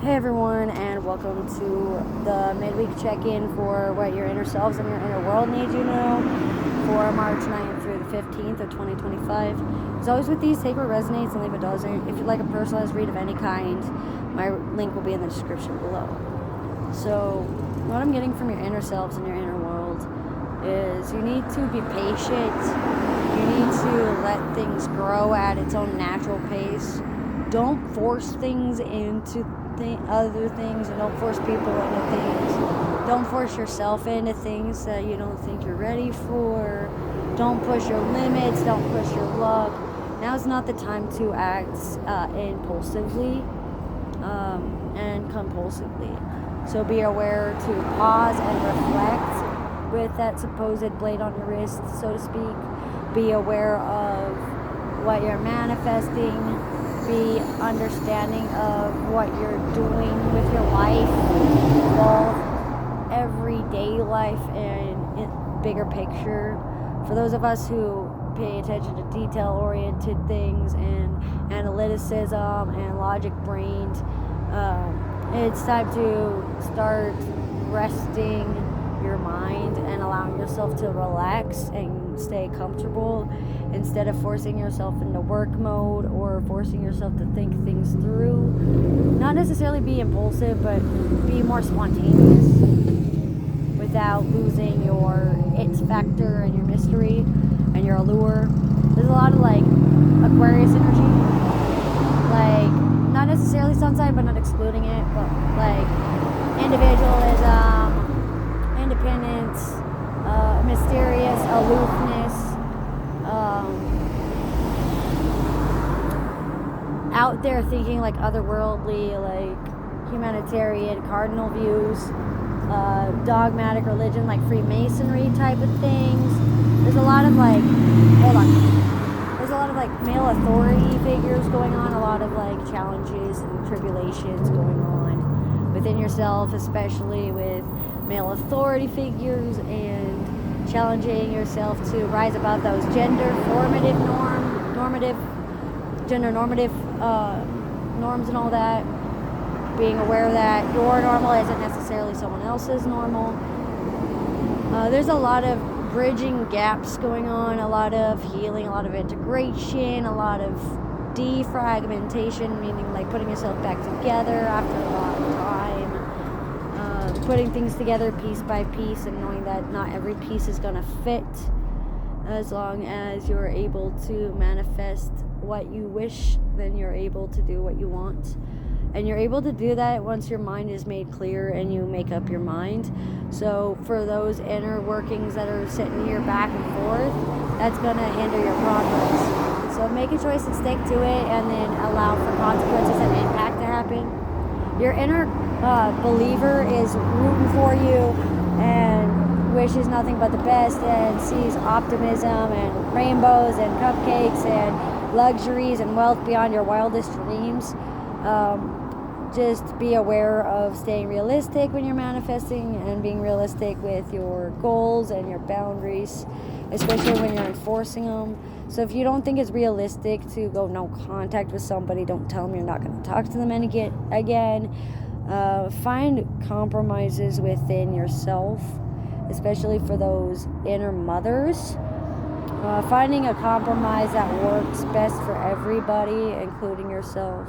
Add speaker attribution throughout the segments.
Speaker 1: Hey everyone, and welcome to the midweek check-in for what your inner selves and your inner world need you to know for March 9th through the 15th of 2025. As always with these, take what resonates and leave what doesn't. If you'd like a personalized read of any kind, my link will be in the description below. So, what I'm getting from your inner selves and your inner world is you need to be patient. You need to let things grow at its own natural pace. Don't force things into other things, and don't force people into things. Don't force yourself into things that you don't think you're ready for. Don't push your limits. Don't push your luck. Now's not the time to act impulsively and compulsively. So be aware to pause and reflect with that supposed blade on your wrist, so to speak. Be aware of what you're manifesting. Be understanding of what you're doing with your life, both everyday life and bigger picture. For those of us who pay attention to detail-oriented things and analyticism and logic-brained, it's time to start resting your mind and allowing yourself to relax and stay comfortable instead of forcing yourself into work mode or forcing yourself to think things through. Not necessarily be impulsive, but be more spontaneous without losing your it factor and your mystery and your allure. There's a lot of Aquarius energy, not necessarily sun sign, but not excluding it, but individualism, independence, mysterious aloofness, out there thinking otherworldly, humanitarian, cardinal views, dogmatic religion, Freemasonry type of things. There's a lot of there's a lot of male authority figures going on, a lot of challenges and tribulations going on within yourself, especially with male authority figures, and challenging yourself to rise above those gender normative norms and all that. Being aware that your normal isn't necessarily someone else's normal. There's a lot of bridging gaps going on, a lot of healing, a lot of integration, a lot of defragmentation, meaning putting yourself back together after a long time. Putting things together piece by piece and knowing that not every piece is going to fit, as long as you're able to manifest what you wish, then you're able to do what you want. And you're able to do that once your mind is made clear and you make up your mind. So for those inner workings that are sitting here back and forth, that's going to hinder your progress. So make a choice and stick to it, and then allow for consequences and impact to happen. Your inner believer is rooting for you and wishes nothing but the best and sees optimism and rainbows and cupcakes and luxuries and wealth beyond your wildest dreams. Just be aware of staying realistic when you're manifesting and being realistic with your goals and your boundaries, especially when you're enforcing them. So if you don't think it's realistic to go no contact with somebody, don't tell them you're not going to talk to them again. Find compromises within yourself, especially for those inner mothers. Finding a compromise that works best for everybody, including yourself.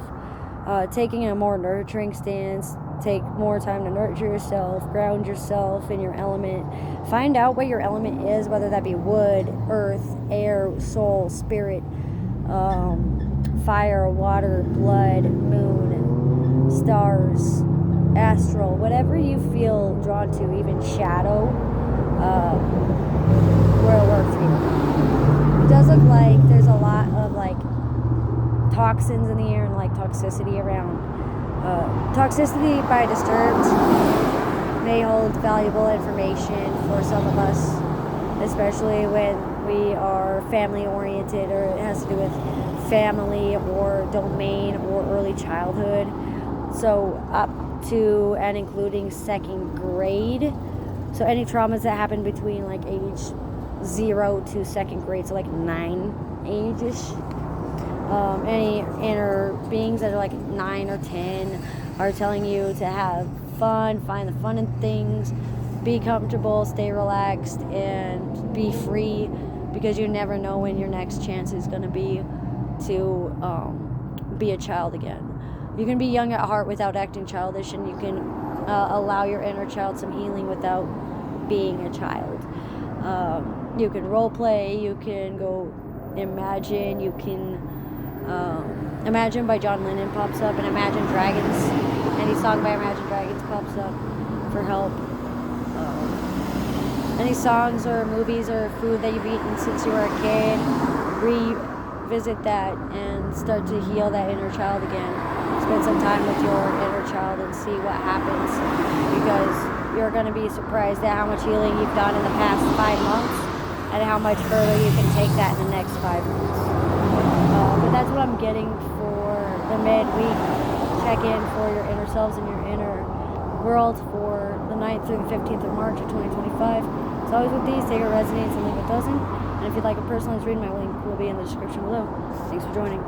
Speaker 1: Taking a more nurturing stance. Take more time to nurture yourself, ground yourself in your element. Find out what your element is, whether that be wood, earth, air, soul, spirit, fire, water, blood, moon, stars, astral, whatever you feel drawn to, even shadow, will work for you. It does look like there's a lot of toxins in the air and toxicity around. Toxicity by disturbed may hold valuable information for some of us, especially when we are family oriented, or it has to do with family or domain or early childhood. So up to and including second grade. So any traumas that happen between age 0 to second grade, so 9 age-ish. Any inner beings that are 9 or 10 are telling you to have fun, find the fun in things, be comfortable, stay relaxed, and be free, because you never know when your next chance is going to be to be a child again. You can be young at heart without acting childish, and you can allow your inner child some healing without being a child. You can role play, you can go imagine, you can Imagine by John Lennon pops up, and Imagine Dragons, any song by Imagine Dragons pops up for help. Any songs or movies or food that you've eaten since you were a kid, revisit that and start to heal that inner child again. Spend some time with your inner child and see what happens, because you're going to be surprised at how much healing you've done in the past 5 months and how much further you can take that in the next 5 months. But that's what I'm getting for the midweek check-in for your inner selves and your inner world for the 9th through the 15th of March of 2025. As always with these, take what resonates and leave what doesn't. And if you'd like a personalized reading, my link will be in the description below. Thanks for joining.